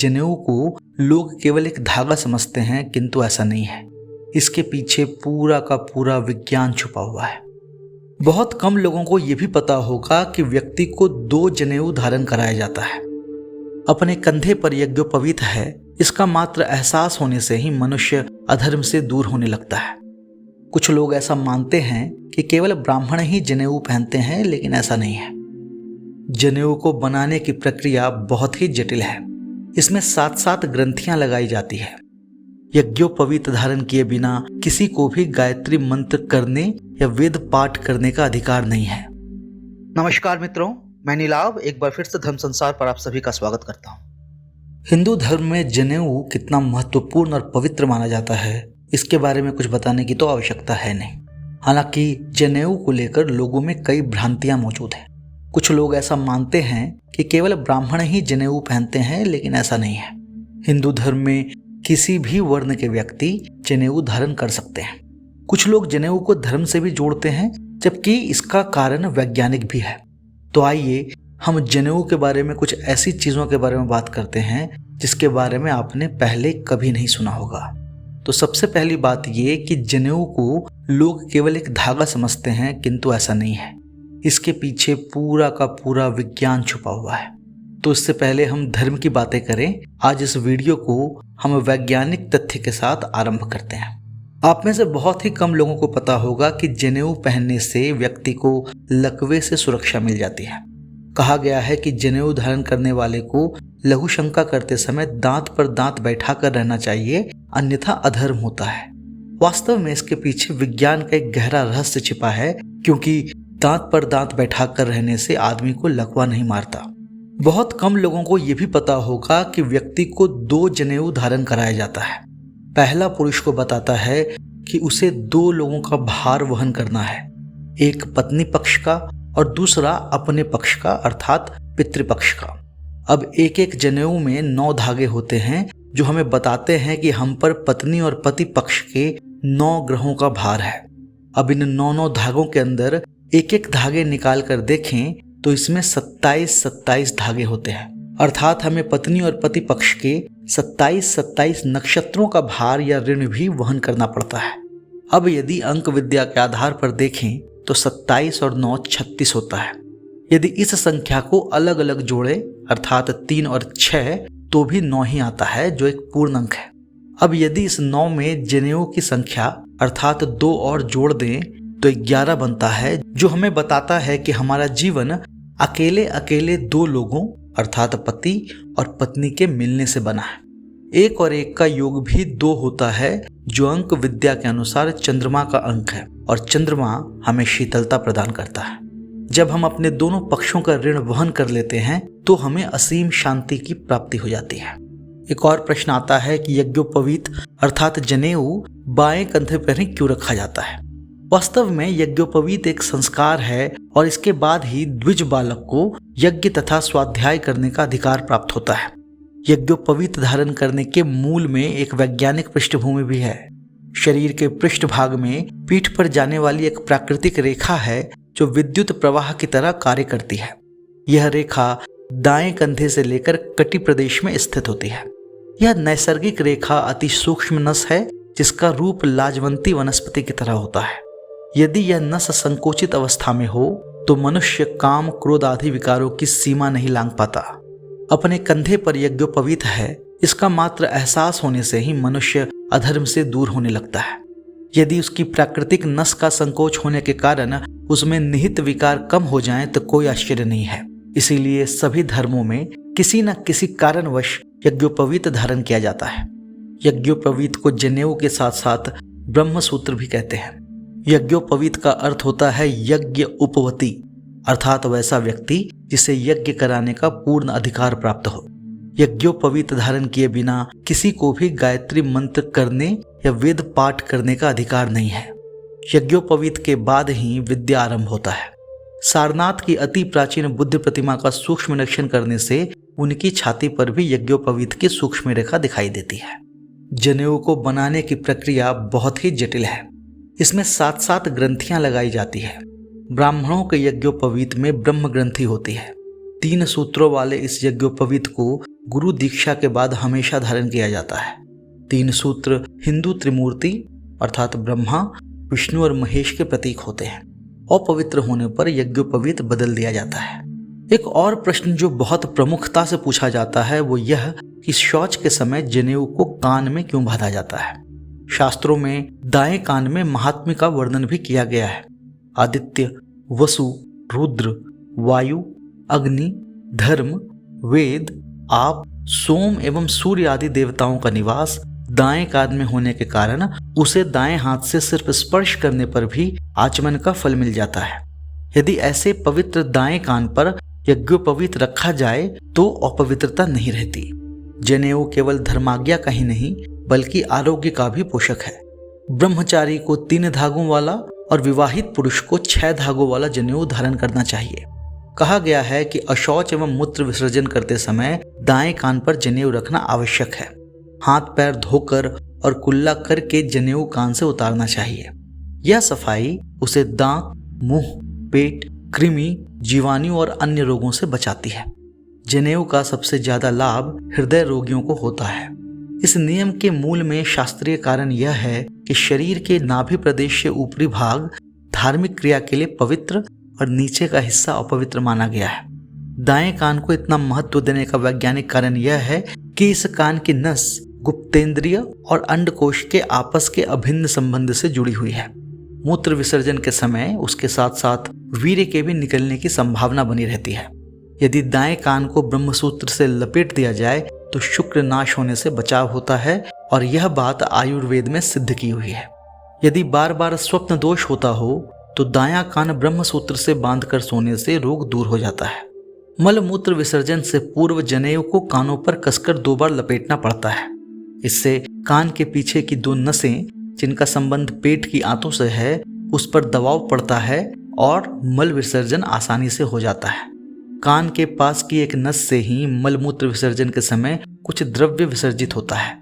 जनेऊ को लोग केवल एक धागा समझते हैं, किंतु ऐसा नहीं है। इसके पीछे पूरा का पूरा विज्ञान छुपा हुआ है। बहुत कम लोगों को यह भी पता होगा कि व्यक्ति को 2 जनेऊ धारण कराया जाता है। अपने कंधे पर यज्ञोपवीत है, इसका मात्र एहसास होने से ही मनुष्य अधर्म से दूर होने लगता है। कुछ लोग ऐसा मानते हैं कि केवल ब्राह्मण ही जनेऊ पहनते हैं, लेकिन ऐसा नहीं है। जनेऊ को बनाने की प्रक्रिया बहुत ही जटिल है। इसमें 7 ग्रंथियां लगाई जाती है। यज्ञोपवीत धारण किए बिना किसी को भी गायत्री मंत्र करने या वेद पाठ करने का अधिकार नहीं है। नमस्कार मित्रों, मैं नीलाव एक बार फिर से धर्म संसार पर आप सभी का स्वागत करता हूँ। हिंदू धर्म में जनेऊ कितना महत्वपूर्ण और पवित्र माना जाता है, इसके बारे में कुछ बताने की तो आवश्यकता है नहीं। हालांकि जनेऊ को लेकर लोगों में कई भ्रांतियां मौजूद हैं। कुछ लोग ऐसा मानते हैं कि केवल ब्राह्मण ही जनेऊ पहनते हैं, लेकिन ऐसा नहीं है। हिंदू धर्म में किसी भी वर्ण के व्यक्ति जनेऊ धारण कर सकते हैं। कुछ लोग जनेऊ को धर्म से भी जोड़ते हैं, जबकि इसका कारण वैज्ञानिक भी है। तो आइए हम जनेऊ के बारे में कुछ ऐसी चीजों के बारे में बात करते हैं जिसके बारे में आपने पहले कभी नहीं सुना होगा। तो सबसे पहली बात ये कि जनेऊ को लोग केवल एक धागा समझते हैं, किंतु ऐसा नहीं है। इसके पीछे पूरा का पूरा विज्ञान छुपा हुआ है। तो इससे पहले हम धर्म की बातें करें, आज इस वीडियो को हम वैज्ञानिक तथ्य के साथ आरंभ करते हैं। आप में से बहुत ही कम लोगों को पता होगा कि जनेऊ पहनने से व्यक्ति को लकवे से सुरक्षा मिल जाती है। कहा गया है कि जनेऊ धारण करने वाले को लघु शंका करते समय दांत पर दांत बैठाकर रहना चाहिए, अन्यथा अधर्म होता है। वास्तव में इसके पीछे विज्ञान का एक गहरा रहस्य छिपा है, क्योंकि दांत पर दांत बैठाकर रहने से आदमी को लकवा नहीं मारता। बहुत कम लोगों को यह भी पता होगा कि व्यक्ति को 2 जनेऊ धारण कराया जाता है। पहला पुरुष को बताता है कि उसे 2 लोगों का भार वहन करना है, एक पत्नी पक्ष का और दूसरा अपने पक्ष का अर्थात पितृपक्ष का। अब एक जनेऊ में 9 धागे होते हैं, जो हमें बताते हैं कि हम पर पत्नी और पति पक्ष के 9 ग्रहों का भार है। अब इन 9 धागों के अंदर एक धागे निकाल कर देखें तो इसमें 27 धागे होते हैं, अर्थात हमें पत्नी और पति पक्ष के 27 नक्षत्रों का भार या ऋण भी वहन करना पड़ता है। अब यदि अंक विद्या के आधार पर देखें तो 27 और 9 36 होता है। यदि इस संख्या को अलग अलग जोड़े अर्थात 3 और 6 तो भी 9 ही आता है, जो एक पूर्ण अंक है। अब यदि इस 9 में जनेऊ की संख्या अर्थात 2 और जोड़ दें तो 11 बनता है, जो हमें बताता है कि हमारा जीवन अकेले 2 लोगों अर्थात पति और पत्नी के मिलने से बना है। 1 और 1 का योग भी 2 होता है, जो अंक विद्या के अनुसार चंद्रमा का अंक है, और चंद्रमा हमें शीतलता प्रदान करता है। जब हम अपने दोनों पक्षों का ऋण वहन कर लेते हैं तो हमें असीम शांति की प्राप्ति हो जाती है। एक और प्रश्न आता है कि यज्ञोपवीत अर्थात जनेऊ बाएं कंधे पर ही क्यों रखा जाता है। वास्तव में यज्ञोपवीत एक संस्कार है और इसके बाद ही द्विज बालक को यज्ञ तथा स्वाध्याय करने का अधिकार प्राप्त होता है। यज्ञोपवीत धारण करने के मूल में एक वैज्ञानिक पृष्ठभूमि भी है। शरीर के पृष्ठभाग में पीठ पर जाने वाली एक प्राकृतिक रेखा है, जो विद्युत प्रवाह की तरह कार्य करती है। यह रेखा दाएं कंधे से लेकर कटी प्रदेश में स्थित होती है। यह नैसर्गिक रेखा अति सूक्ष्म नस है, जिसका रूप लाजवंती वनस्पति की तरह होता है। यदि यह नस संकोचित अवस्था में हो तो मनुष्य काम क्रोध आदि विकारों की सीमा नहीं लांघ पाता। अपने कंधे पर यज्ञोपवीत है, इसका मात्र एहसास होने से ही मनुष्य अधर्म से दूर होने लगता है। यदि उसकी प्राकृतिक नस का संकोच होने के कारण उसमें निहित विकार कम हो जाएं तो कोई आश्चर्य नहीं है। इसीलिए सभी धर्मों में किसी न किसी कारणवश यज्ञोपवीत धारण किया जाता है। यज्ञोपवीत को जनेऊ के साथ साथ ब्रह्म सूत्र भी कहते हैं। यज्ञोपवीत का अर्थ होता है यज्ञ उपवती, अर्थात वैसा व्यक्ति जिसे यज्ञ कराने का पूर्ण अधिकार प्राप्त हो। यज्ञोपवीत धारण किए बिना किसी को भी गायत्री मंत्र करने या वेद पाठ करने का अधिकार नहीं है। यज्ञोपवीत के बाद ही विद्या आरंभ होता है। सारनाथ की अति प्राचीन बुद्ध प्रतिमा का सूक्ष्म निरीक्षण करने से उनकी छाती पर भी यज्ञोपवीत की सूक्ष्म रेखा दिखाई देती है। जनेऊ को बनाने की प्रक्रिया बहुत ही जटिल है। इसमें 7 ग्रंथियां लगाई जाती है। ब्राह्मणों के यज्ञोपवीत में ब्रह्म ग्रंथि होती है। 3 सूत्रों वाले इस यज्ञोपवीत को गुरु दीक्षा के बाद हमेशा धारण किया जाता है। 3 सूत्र हिंदू त्रिमूर्ति अर्थात ब्रह्मा, विष्णु और महेश के प्रतीक होते हैं। अपवित्र होने पर यज्ञोपवीत बदल दिया जाता है। एक और प्रश्न जो बहुत प्रमुखता से पूछा जाता है वो यह कि शौच के समय जनेऊ को कान में क्यों बांधा जाता है। शास्त्रों में दाएं कान में महात्म्य का वर्णन भी किया गया है। आदित्य, वसु, रुद्र, वायु, अग्नि, धर्म, वेद, आप, सोम एवं सूर्य आदि देवताओं का निवास दाएं कान में होने के कारण उसे दाएं हाथ से सिर्फ स्पर्श करने पर भी आचमन का फल मिल जाता है। यदि ऐसे पवित्र दाएं कान पर यज्ञोपवीत रखा जाए तो अपवित्रता नहीं रहती। जनेऊ केवल धर्माज्ञा का ही नहीं बल्कि आरोग्य का भी पोषक है। ब्रह्मचारी को 3 धागों वाला और विवाहित पुरुष को 6 धागों वाला जनेऊ धारण करना चाहिए। कहा गया है कि अशौच एवं मूत्र विसर्जन करते समय दाएं कान पर जनेऊ रखना आवश्यक है। हाथ पैर धोकर और कुल्ला करके जनेऊ कान से उतारना चाहिए। यह सफाई उसे दांत, मुंह, पेट, कृमि, जीवाणु और अन्य रोगों से बचाती है। जनेऊ का सबसे ज्यादा लाभ हृदय रोगियों को होता है। इस नियम के मूल में शास्त्रीय कारण यह है कि शरीर के नाभि प्रदेश से ऊपरी भाग धार्मिक क्रिया के लिए पवित्र और नीचे का हिस्सा अपवित्र माना गया है। दाएं कान को इतना महत्व देने का वैज्ञानिक कारण यह है कि इस कान की नस गुप्तेंद्रिय और अंडकोश के आपस के अभिन्न संबंध से जुड़ी हुई है। मूत्र विसर्जन के समय उसके साथ साथ वीर्य के भी निकलने की संभावना बनी रहती है। यदि दाएं कान को ब्रह्मसूत्र से लपेट दिया जाए तो शुक्र नाश होने से बचाव होता है और यह बात आयुर्वेद में सिद्ध की हुई है। यदि बार बार स्वप्न दोष होता हो तो दायां कान ब्रह्मसूत्र से बांधकर सोने से रोग दूर हो जाता है। मल मूत्र विसर्जन से पूर्व जनेऊ को कानों पर कसकर 2 बार लपेटना पड़ता है। इससे कान के पीछे की 2 नसें जिनका संबंध पेट की आंतों से है उस पर दबाव पड़ता है और मल विसर्जन आसानी से हो जाता है। कान के पास की एक नस से ही मल मूत्र विसर्जन के समय कुछ द्रव्य विसर्जित होता है।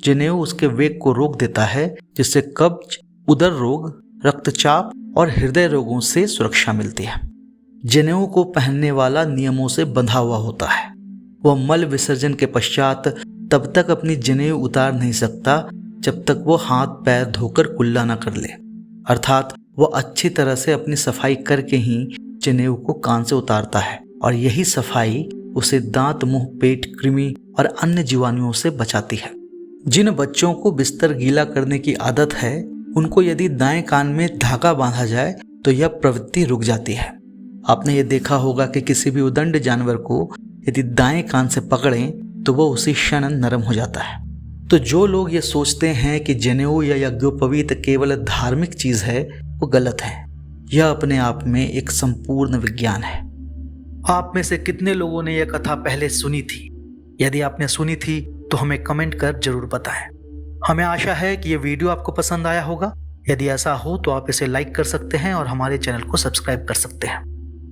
जनेऊ उसके वेग को रोक देता है जिससे कब्ज, उदर रोग, रक्तचाप और हृदय रोगों से सुरक्षा मिलती है। जनेऊ को पहनने वाला नियमों से बंधा हुआ होता है। वह मल विसर्जन के पश्चात तब तक अपनी जनेऊ उतार नहीं सकता जब तक वो हाथ पैर धोकर कुल्ला न कर ले, अर्थात वह अच्छी तरह से अपनी सफाई करके ही जनेऊ को कान से उतारता है और यही सफाई उसे दांत, मुंह, पेट, कृमि और अन्य जीवाणुओं से बचाती है। जिन बच्चों को बिस्तर गीला करने की आदत है उनको यदि दाएं कान में धागा बांधा जाए तो यह प्रवृत्ति रुक जाती है। आपने ये देखा होगा कि किसी भी उदंड जानवर को यदि दाएं कान से पकड़ें तो वह उसी क्षण नरम हो जाता है। तो जो लोग ये सोचते हैं कि जनेऊ या यज्ञोपवीत केवल धार्मिक चीज है वो गलत है। यह अपने आप में एक संपूर्ण विज्ञान है। आप में से कितने लोगों ने यह कथा पहले सुनी थी? यदि आपने सुनी थी तो हमें कमेंट कर जरूर बताएं। हमें आशा है कि यह वीडियो आपको पसंद आया होगा। यदि ऐसा हो तो आप इसे लाइक कर सकते हैं और हमारे चैनल को सब्सक्राइब कर सकते हैं।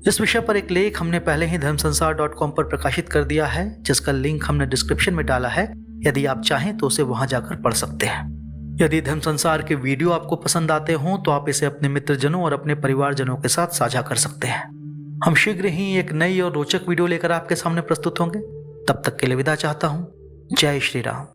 इस विषय पर एक लेख हमने पहले ही धर्मसंसार.com पर प्रकाशित कर दिया है जिसका लिंक हमने डिस्क्रिप्शन में डाला है। यदि आप चाहें तो उसे वहां जाकर पढ़ सकते हैं। यदि धर्म संसार के वीडियो आपको पसंद आते हों तो आप इसे अपने मित्रजनों और अपने परिवारजनों के साथ साझा कर सकते हैं। हम शीघ्र ही एक नई और रोचक वीडियो लेकर आपके सामने प्रस्तुत होंगे। तब तक के लिए विदा चाहता हूँ। जय श्री राम।